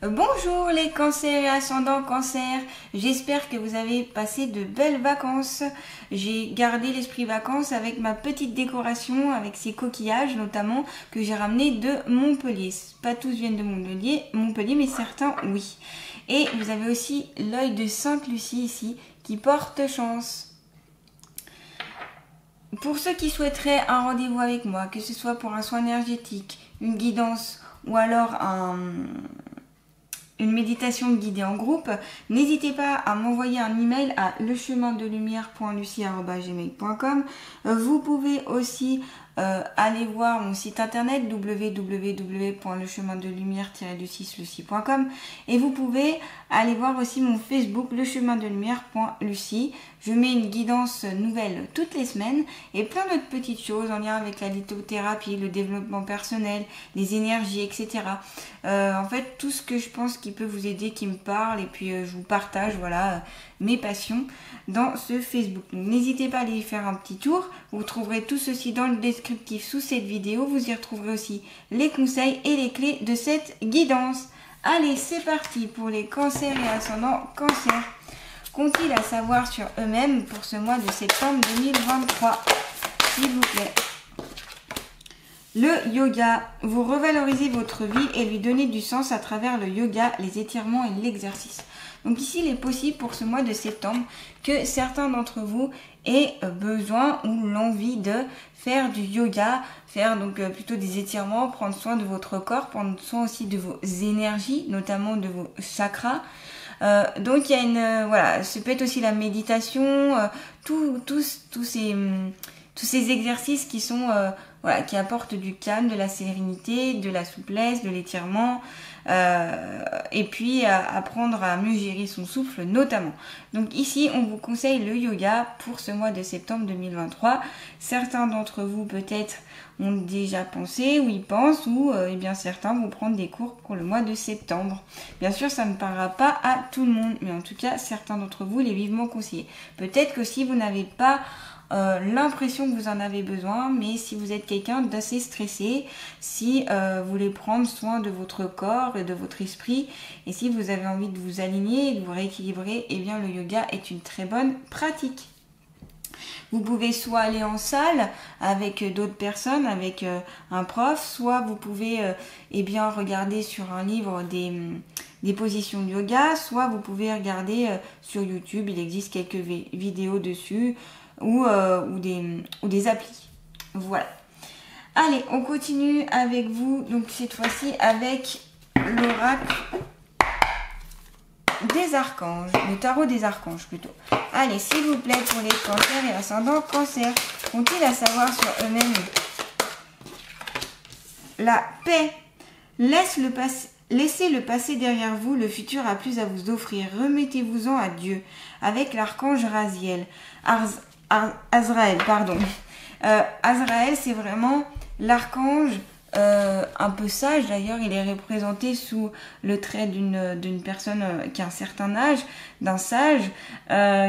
Bonjour les cancers et ascendants cancer, j'espère que vous avez passé de belles vacances. J'ai gardé l'esprit vacances avec ma petite décoration, avec ces coquillages notamment que j'ai ramenés de Montpellier. Pas tous viennent de Montpellier, mais certains oui. Et vous avez aussi l'œil de Sainte Lucie ici qui porte chance. Pour ceux qui souhaiteraient un rendez-vous avec moi, que ce soit pour un soin énergétique, une guidance ou alors une méditation guidée en groupe, n'hésitez pas à m'envoyer un email à lechemindelumière.lucie@gmail.com. Vous pouvez aussi aller voir mon site internet www.lechemindelumière-lucie.com et vous pouvez aller voir aussi mon Facebook lechemindelumière.lucie. Je mets une guidance nouvelle toutes les semaines et plein d'autres petites choses en lien avec la lithothérapie, le développement personnel, les énergies, etc. En fait, tout ce que je pense qui peut vous aider, qui me parle, et puis je vous partage mes passions dans ce Facebook. Donc, n'hésitez pas à aller y faire un petit tour. Vous trouverez tout ceci dans le descriptif sous cette vidéo. Vous y retrouverez aussi les conseils et les clés de cette guidance. Allez, c'est parti pour les cancers et ascendants cancer. Qu'ont-ils à savoir sur eux-mêmes pour ce mois de septembre 2023, s'il vous plaît? Le yoga. Vous revalorisez votre vie et lui donnez du sens à travers le yoga, les étirements et l'exercice. Donc ici, il est possible pour ce mois de septembre que certains d'entre vous aient besoin ou l'envie de faire du yoga, faire donc plutôt des étirements, prendre soin de votre corps, prendre soin aussi de vos énergies, notamment de vos chakras. Donc il y a ça peut être aussi la méditation, tous ces exercices qui sont qui apportent du calme, de la sérénité, de la souplesse, de l'étirement, et puis apprendre à mieux gérer son souffle notamment. Donc ici, on vous conseille le yoga pour ce mois de septembre 2023. Certains d'entre vous peut-être ont déjà pensé ou y pensent, ou certains vont prendre des cours pour le mois de septembre. Bien sûr, ça ne parlera pas à tout le monde, mais en tout cas, certains d'entre vous les vivement conseillés. Peut-être que si vous n'avez pas l'impression que vous en avez besoin, mais si vous êtes quelqu'un d'assez stressé, si vous voulez prendre soin de votre corps et de votre esprit, et si vous avez envie de vous aligner et de vous rééquilibrer, eh bien le yoga est une très bonne pratique. Vous pouvez soit aller en salle avec d'autres personnes, avec un prof, soit vous pouvez regarder sur un livre des positions de yoga, soit vous pouvez regarder sur YouTube, il existe quelques vidéos dessus, ou des applis. Voilà. Allez, on continue avec vous, donc cette fois-ci avec l'oracle des archanges, le tarot des archanges plutôt. Allez, s'il vous plaît, pour les cancers et ascendants cancer, qu'ont-ils à savoir sur eux-mêmes? La paix. Laissez le passé derrière vous, le futur a plus à vous offrir. Remettez-vous-en à Dieu. Avec l'archange Azraël, Azraël, c'est vraiment l'archange un peu sage. D'ailleurs, il est représenté sous le trait d'une personne qui a un certain âge, d'un sage,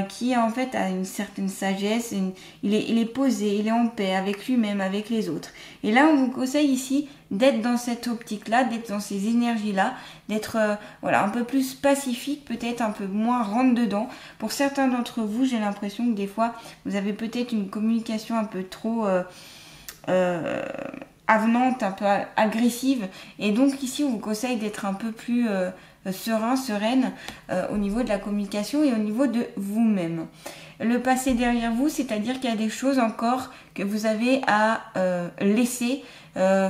qui en fait a une certaine sagesse. Il est posé, il est en paix avec lui-même, avec les autres. Et là, on vous conseille ici d'être dans cette optique-là, d'être dans ces énergies-là, d'être un peu plus pacifique, peut-être un peu moins rentre-dedans. Pour certains d'entre vous, j'ai l'impression que des fois, vous avez peut-être une communication un peu trop avenante, un peu agressive. Et donc ici, on vous conseille d'être un peu plus sereine au niveau de la communication et au niveau de vous-même. Le passé derrière vous, c'est-à-dire qu'il y a des choses encore que vous avez à laisser,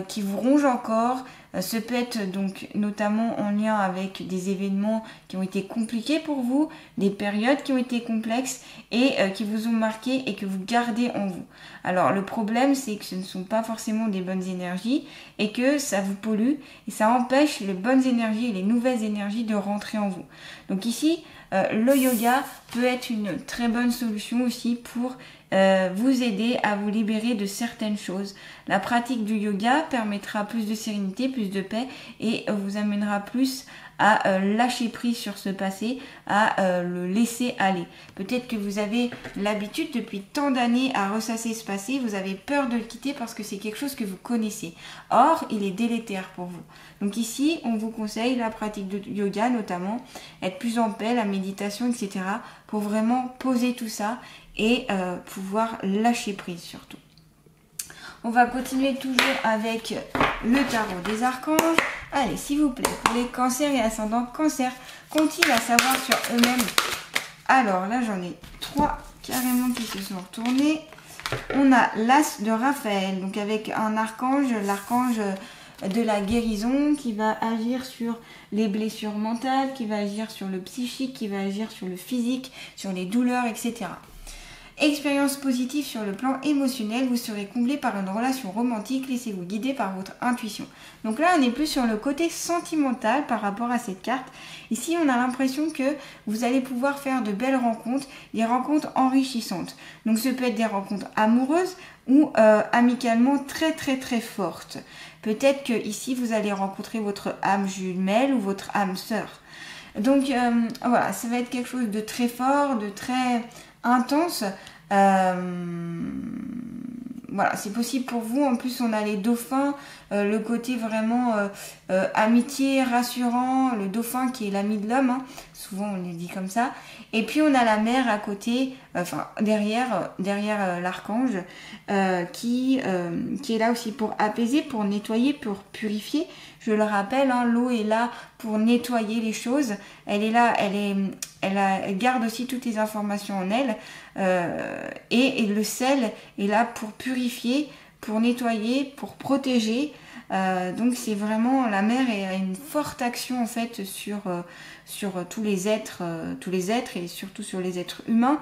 qui vous rongent encore. Ce peut être donc notamment en lien avec des événements qui ont été compliqués pour vous, des périodes qui ont été complexes et qui vous ont marqué et que vous gardez en vous. Alors le problème, c'est que ce ne sont pas forcément des bonnes énergies et que ça vous pollue et ça empêche les bonnes énergies et les nouvelles énergies de rentrer en vous. Donc ici, le yoga peut être une très bonne solution aussi pour vous aider à vous libérer de certaines choses. La pratique du yoga permettra plus de sérénité, plus de paix et vous amènera plus à lâcher prise sur ce passé, à le laisser aller. Peut-être que vous avez l'habitude depuis tant d'années à ressasser ce passé, vous avez peur de le quitter parce que c'est quelque chose que vous connaissez. Or, il est délétère pour vous. Donc ici, on vous conseille la pratique de yoga notamment, être plus en paix, la méditation, etc. pour vraiment poser tout ça et pouvoir lâcher prise surtout. On va continuer toujours avec le tarot des archanges. Allez, s'il vous plaît, pour les cancers et ascendants cancer, qu'ont-ils à savoir sur eux-mêmes? Alors là, j'en ai 3 carrément qui se sont retournés. On a l'As de Raphaël, donc avec un archange, l'archange de la guérison qui va agir sur les blessures mentales, qui va agir sur le psychique, qui va agir sur le physique, sur les douleurs, etc. Expérience positive sur le plan émotionnel, vous serez comblé par une relation romantique, laissez-vous guider par votre intuition. Donc là, on est plus sur le côté sentimental par rapport à cette carte. Ici, on a l'impression que vous allez pouvoir faire de belles rencontres, des rencontres enrichissantes. Donc ce peut être des rencontres amoureuses ou amicalement très très très fortes. Peut-être que ici, vous allez rencontrer votre âme jumelle ou votre âme sœur. Donc voilà, ça va être quelque chose de très fort, de très intense. Voilà, c'est possible pour vous. En plus, on a les dauphins, le côté vraiment amitié, rassurant, le dauphin qui est l'ami de l'homme, hein. Souvent on les dit comme ça. Et puis on a la mer à côté, derrière l'archange, qui est là aussi pour apaiser, pour nettoyer, pour purifier. Je le rappelle, hein, l'eau est là pour nettoyer les choses. Elle est là, elle garde aussi toutes les informations en elle. Et le sel est là pour purifier, pour nettoyer, pour protéger. Donc c'est vraiment, la mer a une forte action en fait sur tous les êtres et surtout sur les êtres humains.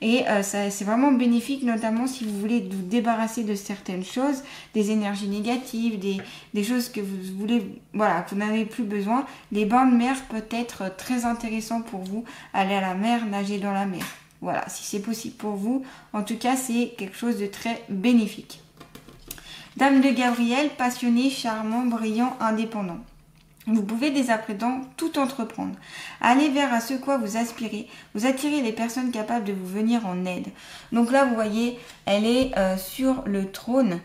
Et c'est vraiment bénéfique, notamment si vous voulez vous débarrasser de certaines choses, des énergies négatives, des choses que vous voulez, voilà, que vous n'avez plus besoin. Les bains de mer peuvent être très intéressants pour vous. Aller à la mer, nager dans la mer. Voilà, si c'est possible pour vous. En tout cas, c'est quelque chose de très bénéfique. Dame de Gabriel, passionné, charmant, brillant, indépendant. Vous pouvez dès à présent tout entreprendre. Allez vers ce quoi vous aspirez. Vous attirez les personnes capables de vous venir en aide. Donc là, vous voyez, elle est sur le trône.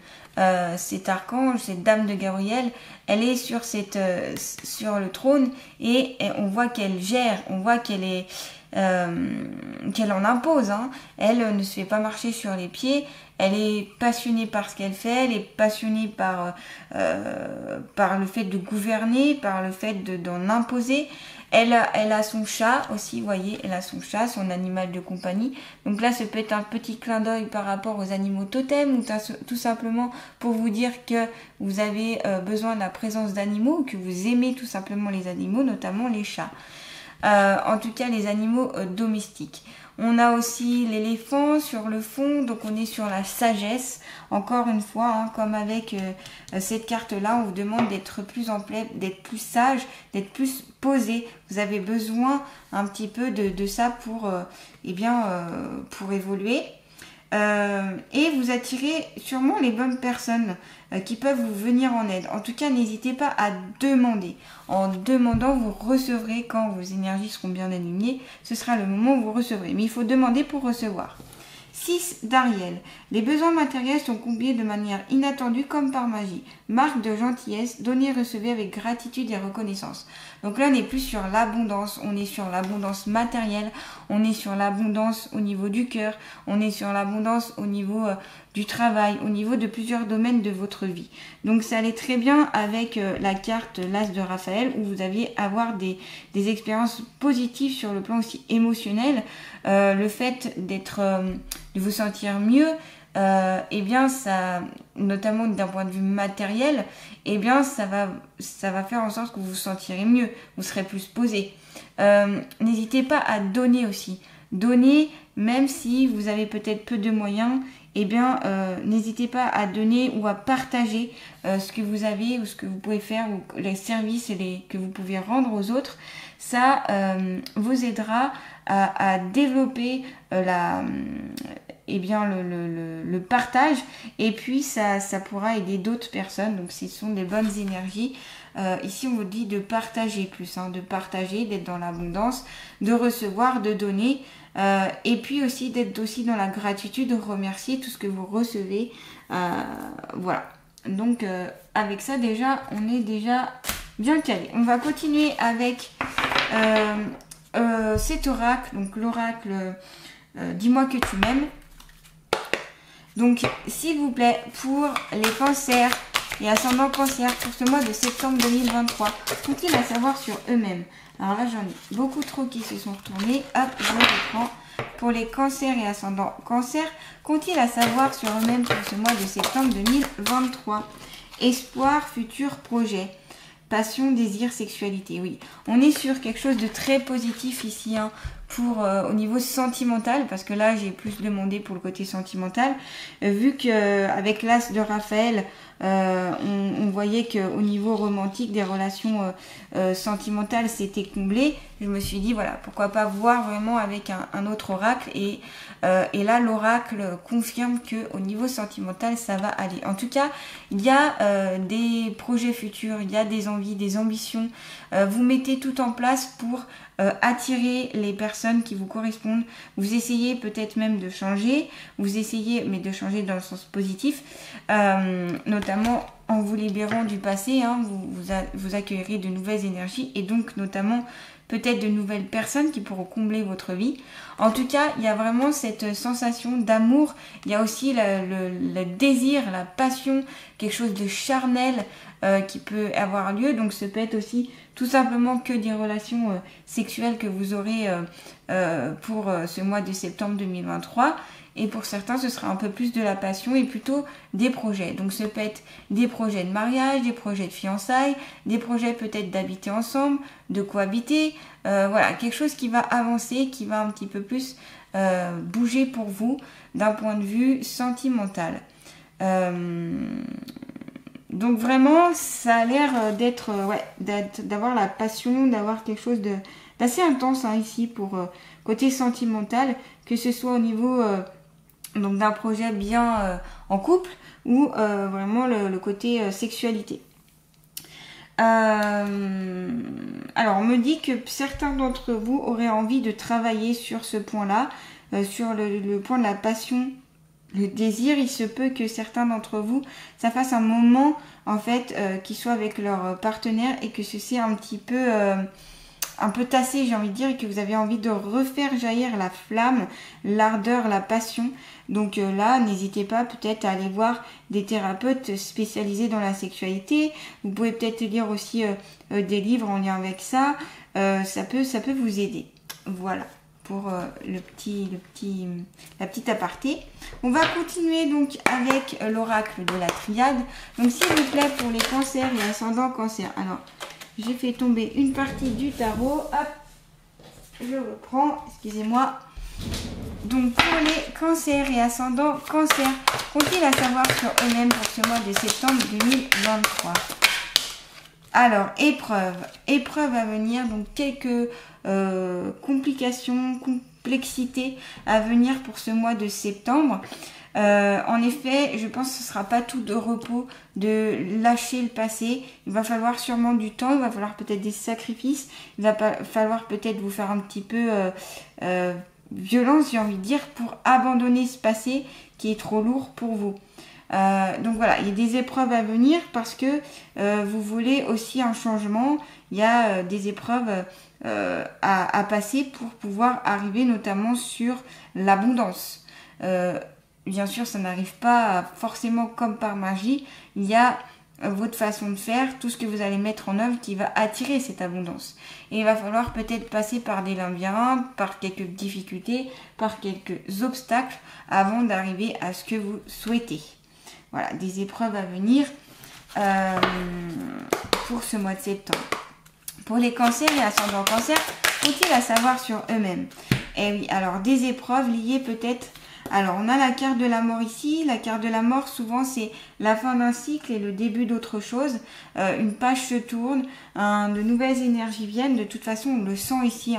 Cet archange, cette dame de Gabriel, elle est sur le trône et on voit qu'elle gère, on voit qu'elle est... qu'elle en impose, hein. Elle ne se fait pas marcher sur les pieds, elle est passionnée par ce qu'elle fait, elle est passionnée par le fait de gouverner, par le fait d'en imposer. Elle a son chat aussi, vous voyez, elle a son chat, son animal de compagnie. Donc là, ça peut être un petit clin d'œil par rapport aux animaux totems ou tout simplement pour vous dire que vous avez besoin de la présence d'animaux ou que vous aimez tout simplement les animaux, notamment les chats. En tout cas les animaux domestiques. On a aussi l'éléphant sur le fond, donc on est sur la sagesse. Encore une fois, hein, comme avec cette carte-là, on vous demande d'être plus en paix, d'être plus sage, d'être plus posé. Vous avez besoin un petit peu de ça pour évoluer. Et vous attirez sûrement les bonnes personnes qui peuvent vous venir en aide. En tout cas, n'hésitez pas à demander. En demandant, vous recevrez quand vos énergies seront bien alignées. Ce sera le moment où vous recevrez. Mais il faut demander pour recevoir. 6 d'Ariel. Les besoins matériels sont comblés de manière inattendue comme par magie. Marque de gentillesse, donnez, recevez avec gratitude et reconnaissance. Donc là, on n'est plus sur l'abondance, on est sur l'abondance matérielle, on est sur l'abondance au niveau du cœur, on est sur l'abondance au niveau du travail, au niveau de plusieurs domaines de votre vie. Donc ça allait très bien avec la carte l'As de Raphaël où vous alliez avoir des expériences positives sur le plan aussi émotionnel. Le fait de vous sentir mieux, eh bien ça, notamment d'un point de vue matériel, eh bien ça va faire en sorte que vous vous sentirez mieux, vous serez plus posé. N'hésitez pas à donner aussi. Donner, même si vous avez peut-être peu de moyens, eh bien n'hésitez pas à donner ou à partager ce que vous avez ou ce que vous pouvez faire ou les services que vous pouvez rendre aux autres. Ça vous aidera à développer eh bien le partage, et puis ça pourra aider d'autres personnes, donc ce sont des bonnes énergies. Ici on vous dit de partager plus, de partager, d'être dans l'abondance, de recevoir, de donner, et puis aussi d'être aussi dans la gratitude, de remercier tout ce que vous recevez. Voilà, donc avec ça déjà on est déjà bien calé. On va continuer avec cet oracle, donc l'oracle dis-moi que tu m'aimes. Donc s'il vous plaît, pour les cancers et ascendants cancer pour ce mois de septembre 2023, qu'ont-ils à savoir sur eux-mêmes? Alors là j'en ai beaucoup trop qui se sont retournés. Hop, je reprends. Pour les cancers et ascendants cancer, qu'ont-ils à savoir sur eux-mêmes pour ce mois de septembre 2023? Espoir, futur, projet. Passion, désir, sexualité. Oui, on est sur quelque chose de très positif ici, pour au niveau sentimental, parce que là j'ai plus demandé pour le côté sentimental, vu que avec l'as de Raphaël, on voyait qu'au niveau romantique des relations sentimentales c'était comblé. Je me suis dit voilà, pourquoi pas voir vraiment avec un autre oracle, et là l'oracle confirme que au niveau sentimental ça va aller. En tout cas il y a des projets futurs, il y a des envies, des ambitions, vous mettez tout en place pour attirer les personnes qui vous correspondent. Vous essayez peut-être même de changer, vous essayez, mais de changer dans le sens positif, notamment en vous libérant du passé, vous accueillerez de nouvelles énergies, et donc notamment peut-être de nouvelles personnes qui pourront combler votre vie. En tout cas, il y a vraiment cette sensation d'amour, il y a aussi le désir, la passion, quelque chose de charnel qui peut avoir lieu. Donc ce peut être aussi tout simplement que des relations sexuelles que vous aurez pour ce mois de septembre 2023. Et pour certains, ce sera un peu plus de la passion et plutôt des projets. Donc ce peut être des projets de mariage, des projets de fiançailles, des projets peut-être d'habiter ensemble, de cohabiter. Voilà, quelque chose qui va avancer, qui va un petit peu plus bouger pour vous d'un point de vue sentimental. Donc vraiment, ça a l'air d'avoir la passion, d'avoir quelque chose d'assez intense ici pour côté sentimental, que ce soit au niveau donc d'un projet bien en couple, ou vraiment le côté sexualité. Alors on me dit que certains d'entre vous auraient envie de travailler sur ce point-là, sur le point de la passion, le désir. Il se peut que certains d'entre vous, ça fasse un moment en fait qu'ils soient avec leur partenaire, et que ceci est un peu tassé, j'ai envie de dire, et que vous avez envie de refaire jaillir la flamme, l'ardeur, la passion. Donc là, n'hésitez pas peut-être à aller voir des thérapeutes spécialisés dans la sexualité. Vous pouvez peut-être lire aussi des livres en lien avec ça. Ça peut vous aider. Voilà pour la petite aparté. On va continuer donc avec l'oracle de la triade. Donc s'il vous plaît, pour les cancers et ascendants cancer. Alors, j'ai fait tomber une partie du tarot. Hop, je reprends. Excusez-moi. Donc pour les cancers et ascendants cancer, qu'ont-ils à savoir sur eux-mêmes pour ce mois de septembre 2023? Alors, épreuve à venir, donc quelques complications, complexités à venir pour ce mois de septembre. En effet, je pense que ce ne sera pas tout de repos, de lâcher le passé. Il va falloir sûrement du temps, il va falloir peut-être des sacrifices, il va falloir peut-être vous faire un petit peu violence, j'ai envie de dire, pour abandonner ce passé qui est trop lourd pour vous. Donc voilà, il y a des épreuves à venir parce que vous voulez aussi un changement. Il y a des épreuves à passer pour pouvoir arriver notamment sur l'abondance. Bien sûr, ça n'arrive pas forcément comme par magie. Il y a votre façon de faire, tout ce que vous allez mettre en œuvre qui va attirer cette abondance. Et il va falloir peut-être passer par des labyrinthes, par quelques difficultés, par quelques obstacles avant d'arriver à ce que vous souhaitez. Voilà, des épreuves à venir pour ce mois de septembre. Pour les cancers et ascendants cancer, faut-il à savoir sur eux-mêmes? Eh oui, alors des épreuves liées peut-être Alors, on a la carte de la mort ici. La carte de la mort, souvent, c'est la fin d'un cycle et le début d'autre chose. Une page se tourne, de nouvelles énergies viennent. De toute façon, on le sent ici,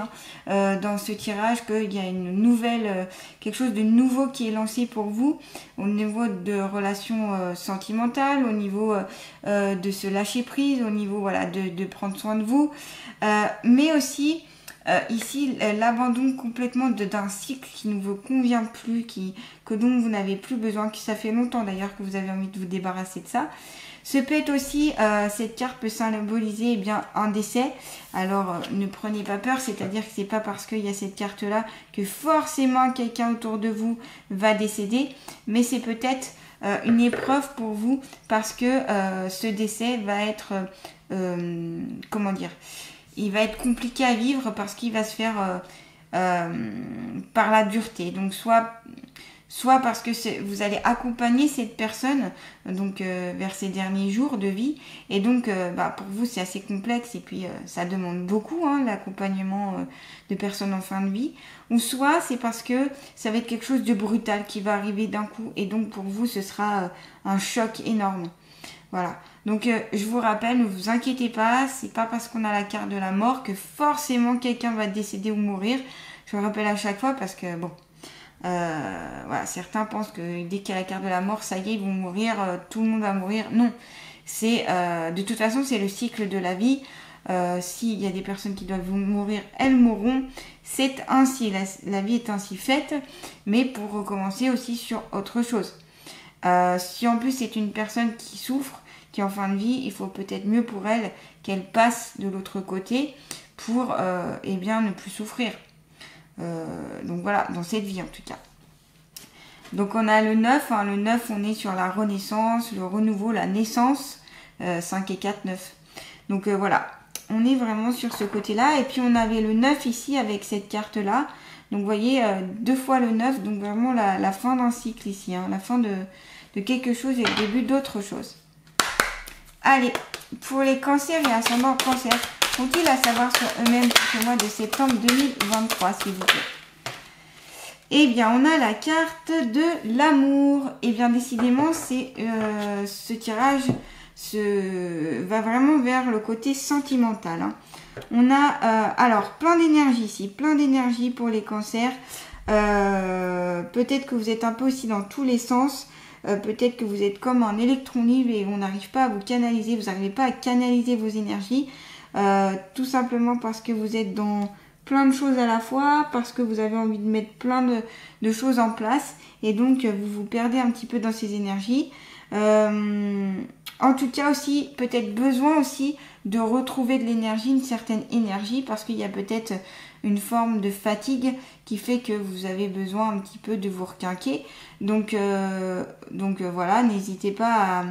dans ce tirage, qu'il y a une nouvelle, quelque chose de nouveau qui est lancé pour vous, au niveau de relations sentimentales, au niveau de se lâcher prise, au niveau voilà, de prendre soin de vous. Mais aussi... ici, l'abandon complètement d'un cycle qui ne vous convient plus, que dont vous n'avez plus besoin, que ça fait longtemps d'ailleurs que vous avez envie de vous débarrasser de ça. Ce peut être aussi, cette carte peut symboliser bien un décès. Alors ne prenez pas peur, c'est-à-dire que c'est pas parce qu'il y a cette carte-là que forcément quelqu'un autour de vous va décéder, mais c'est peut-être une épreuve pour vous parce que ce décès va être, comment dire, il va être compliqué à vivre parce qu'il va se faire par la dureté. Donc soit parce que vous allez accompagner cette personne donc vers ses derniers jours de vie et donc pour vous c'est assez complexe et puis ça demande beaucoup l'accompagnement de personnes en fin de vie, ou soit c'est parce que ça va être quelque chose de brutal qui va arriver d'un coup et donc pour vous ce sera un choc énorme. Voilà, donc je vous rappelle, ne vous inquiétez pas, c'est pas parce qu'on a la carte de la mort que forcément quelqu'un va décéder ou mourir. Je vous rappelle à chaque fois parce que bon, voilà, certains pensent que dès qu'il y a la carte de la mort, ça y est, ils vont mourir, tout le monde va mourir. Non, c'est de toute façon c'est le cycle de la vie. S'il y a des personnes qui doivent mourir, elles mourront. C'est ainsi, la vie est ainsi faite, mais pour recommencer aussi sur autre chose. Si en plus c'est une personne qui souffre, qui est en fin de vie, il faut peut-être mieux pour elle qu'elle passe de l'autre côté pour eh bien ne plus souffrir. Donc voilà, dans cette vie en tout cas. Donc on a le 9, le 9 on est sur la renaissance, le renouveau, la naissance, 5 et 4, 9. Donc voilà, on est vraiment sur ce côté-là. Et puis on avait le 9 ici avec cette carte-là. Donc vous voyez, 2 fois le 9, donc vraiment la fin d'un cycle ici, la fin de quelque chose et le début d'autre chose. Allez, pour les cancers et ascendants cancer, ont-ils à savoir sur eux-mêmes pour ce mois de septembre 2023, s'il vous plaît? Eh bien, on a la carte de l'amour. Eh bien, décidément, c'est ce tirage va vraiment vers le côté sentimental. On a, alors, plein d'énergie ici, plein d'énergie pour les cancers. Peut-être que vous êtes un peu aussi dans tous les sens. Peut-être que vous êtes comme un électron libre et on n'arrive pas à vous canaliser, vous n'arrivez pas à canaliser vos énergies, tout simplement parce que vous êtes dans plein de choses à la fois, parce que vous avez envie de mettre plein de choses en place et donc vous vous perdez un petit peu dans ces énergies. En tout cas aussi, peut-être besoin aussi de retrouver de l'énergie, une certaine énergie, parce qu'il y a peut-être une forme de fatigue qui fait que vous avez besoin un petit peu de vous requinquer. Donc voilà, n'hésitez pas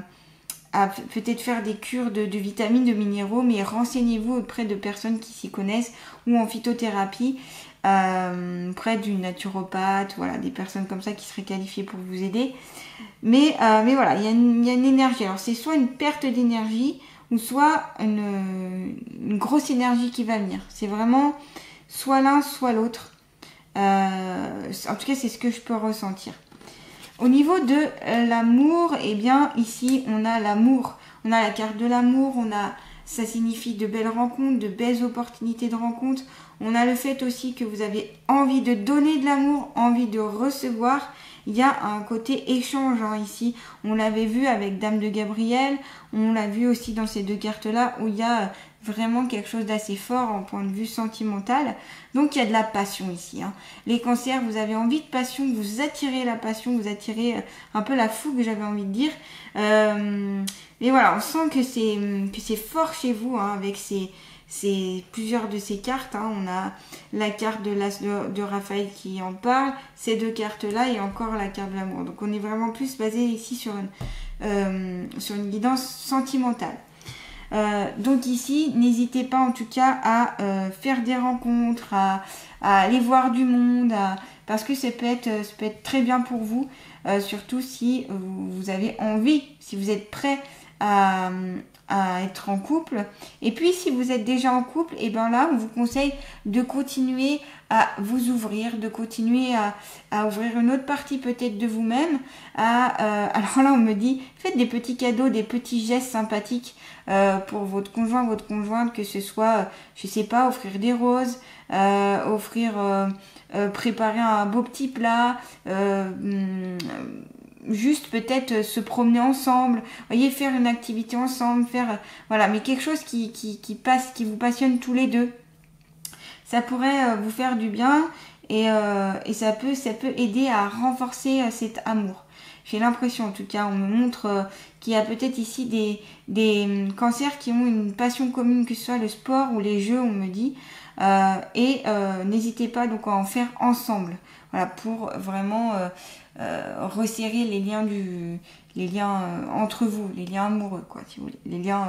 à peut-être faire des cures de vitamines, de minéraux, mais renseignez-vous auprès de personnes qui s'y connaissent ou en phytothérapie, près d'une naturopathe, voilà, des personnes comme ça qui seraient qualifiées pour vous aider. Mais voilà, il y a une énergie. Alors c'est soit une perte d'énergie ou soit une grosse énergie qui va venir. C'est vraiment soit l'un, soit l'autre. En tout cas, c'est ce que je peux ressentir. Au niveau de l'amour, eh bien, ici, on a l'amour. On a la carte de l'amour, ça signifie de belles rencontres, de belles opportunités de rencontres. On a le fait aussi que vous avez envie de donner de l'amour, envie de recevoir. Il y a un côté échange ici. On l'avait vu avec Dame de Gabriel. On l'a vu aussi dans ces deux cartes-là où il y a vraiment quelque chose d'assez fort en point de vue sentimental. Donc il y a de la passion ici. Les cancers, vous avez envie de passion, vous attirez la passion, vous attirez un peu la fougue, j'avais envie de dire. Mais voilà, on sent que c'est fort chez vous avec plusieurs de ces cartes. On a la carte de l'As de Raphaël qui en parle, ces deux cartes-là et encore la carte de l'amour. Donc on est vraiment plus basé ici sur une guidance sentimentale. Donc ici, n'hésitez pas en tout cas à faire des rencontres, à aller voir du monde, parce que ça peut être très bien pour vous, surtout si vous avez envie, si vous êtes prêt à à être en couple. Et puis si vous êtes déjà en couple, et bien là on vous conseille de continuer à vous ouvrir, de continuer à ouvrir une autre partie peut-être de vous-même. Alors là on me dit, faites des petits cadeaux, des petits gestes sympathiques pour votre conjoint, votre conjointe, que ce soit, je sais pas, offrir des roses, préparer un beau petit plat, juste peut-être se promener ensemble, voyez, faire une activité ensemble, voilà, mais quelque chose qui vous passionne tous les deux. Ça pourrait vous faire du bien et ça peut aider à renforcer cet amour. J'ai l'impression, en tout cas, on me montre qu'il y a peut-être ici des cancers qui ont une passion commune, que ce soit le sport ou les jeux, on me dit. N'hésitez pas donc à en faire ensemble. Voilà, pour vraiment resserrer les liens entre vous, les liens amoureux, quoi, si vous voulez, les liens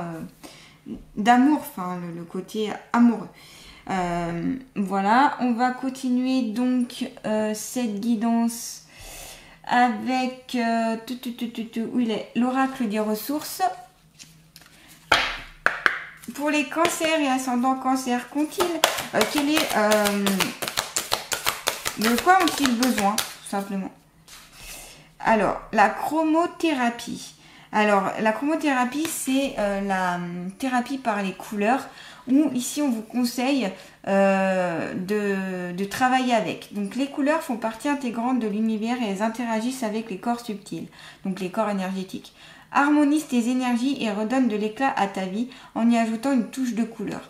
d'amour, enfin le côté amoureux. Voilà, on va continuer donc cette guidance avec où il est l'oracle des ressources. Pour les cancers et ascendants cancer, de quoi ont-ils besoin, tout simplement? Alors, la chromothérapie. Alors, la chromothérapie, c'est la thérapie par les couleurs, où ici on vous conseille de travailler avec. Donc les couleurs font partie intégrante de l'univers et elles interagissent avec les corps subtils, donc les corps énergétiques. Harmonise tes énergies et redonne de l'éclat à ta vie en y ajoutant une touche de couleur.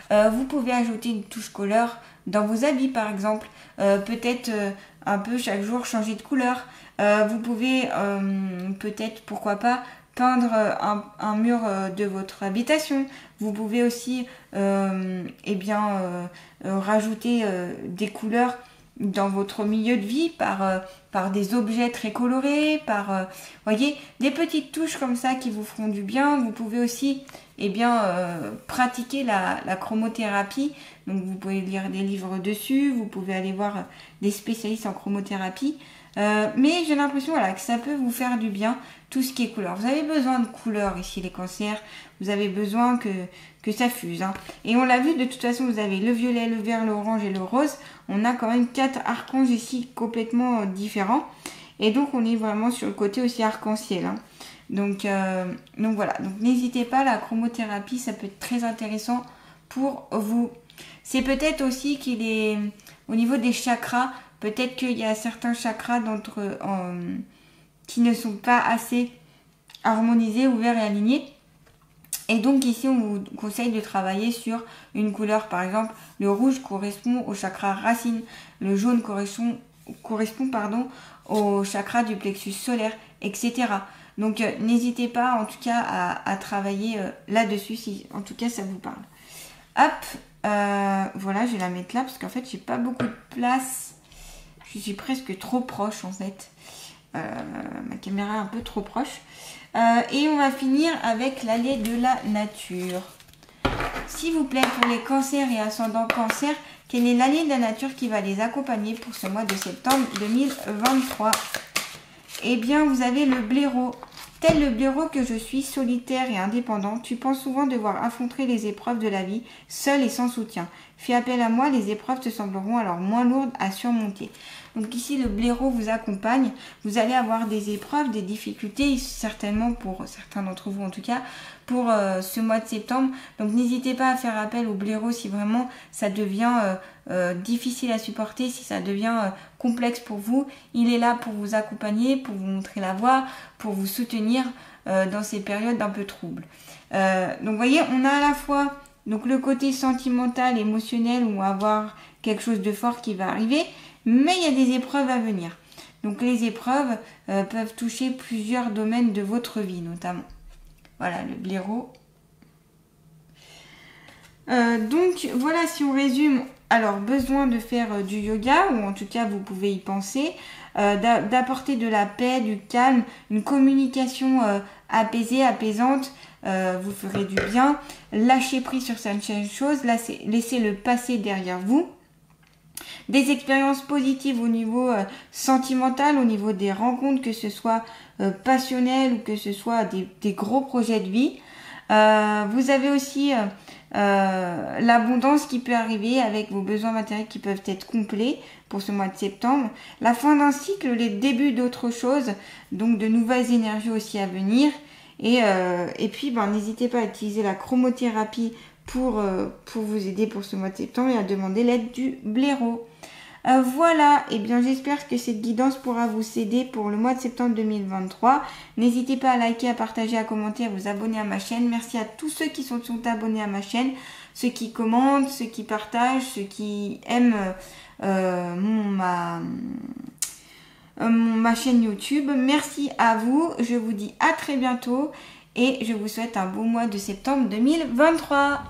Vous pouvez ajouter une touche couleur dans vos habits par exemple, peut-être un peu chaque jour changer de couleur. Vous pouvez peut-être, pourquoi pas, peindre un mur de votre habitation. Vous pouvez aussi rajouter des couleurs dans votre milieu de vie par des objets très colorés, voyez, des petites touches comme ça qui vous feront du bien. Vous pouvez aussi pratiquer la chromothérapie. Donc vous pouvez lire des livres dessus, vous pouvez aller voir des spécialistes en chromothérapie. Mais j'ai l'impression que ça peut vous faire du bien, tout ce qui est couleur. Vous avez besoin de couleurs ici les cancers, vous avez besoin que ça fuse. Hein. Et on l'a vu, de toute façon, vous avez le violet, le vert, l'orange et le rose. On a quand même 4 archanges ici complètement différents. Et donc on est vraiment sur le côté aussi arc-en-ciel. Hein. Donc voilà, donc n'hésitez pas, la chromothérapie, ça peut être très intéressant pour vous. C'est peut-être aussi qu'il est au niveau des chakras. Peut-être qu'il y a certains chakras qui ne sont pas assez harmonisés, ouverts et alignés. Et donc ici, on vous conseille de travailler sur une couleur. Par exemple, le rouge correspond au chakra racine. Le jaune correspond au chakra du plexus solaire, etc. Donc n'hésitez pas en tout cas à travailler là-dessus si en tout cas ça vous parle. Hop, voilà, je vais la mettre là parce qu'en fait, j'ai pas beaucoup de place. Je suis presque trop proche en fait. Ma caméra est un peu trop proche. Et on va finir avec l'allée de la nature. S'il vous plaît, pour les cancers et ascendants cancer, quelle est l'allée de la nature qui va les accompagner pour ce mois de septembre 2023? Eh bien, vous avez le blaireau. Tel le blaireau que je suis, solitaire et indépendant, tu penses souvent devoir affronter les épreuves de la vie, seul et sans soutien. Fais appel à moi, les épreuves te sembleront alors moins lourdes à surmonter. Donc ici, le blaireau vous accompagne. Vous allez avoir des épreuves, des difficultés, certainement pour certains d'entre vous en tout cas, pour ce mois de septembre. Donc n'hésitez pas à faire appel au blaireau si vraiment ça devient difficile à supporter, si ça devient complexe pour vous. Il est là pour vous accompagner, pour vous montrer la voie, pour vous soutenir dans ces périodes un peu troubles. Donc vous voyez, on a à la fois donc le côté sentimental, émotionnel, où on va avoir quelque chose de fort qui va arriver, mais il y a des épreuves à venir. Donc les épreuves peuvent toucher plusieurs domaines de votre vie notamment. Voilà le blaireau. Donc voilà, si on résume, alors besoin de faire du yoga, ou en tout cas vous pouvez y penser, d'apporter de la paix, du calme, une communication apaisée, apaisante, vous ferez du bien. Lâchez prise sur certaines choses, laissez le passé derrière vous. Des expériences positives au niveau sentimental, au niveau des rencontres, que ce soit passionnelles ou que ce soit des gros projets de vie. Vous avez aussi l'abondance qui peut arriver avec vos besoins matériels qui peuvent être complets pour ce mois de septembre. La fin d'un cycle, les débuts d'autre chose, donc de nouvelles énergies aussi à venir. Et puis, n'hésitez pas à utiliser la chromothérapie pour vous aider pour ce mois de septembre et à demander l'aide du blaireau. Voilà, et bien j'espère que cette guidance pourra vous aider pour le mois de septembre 2023. N'hésitez pas à liker, à partager, à commenter, à vous abonner à ma chaîne. Merci à tous ceux qui sont abonnés à ma chaîne, ceux qui commentent, ceux qui partagent, ceux qui aiment ma chaîne YouTube. Merci à vous, je vous dis à très bientôt et je vous souhaite un beau mois de septembre 2023.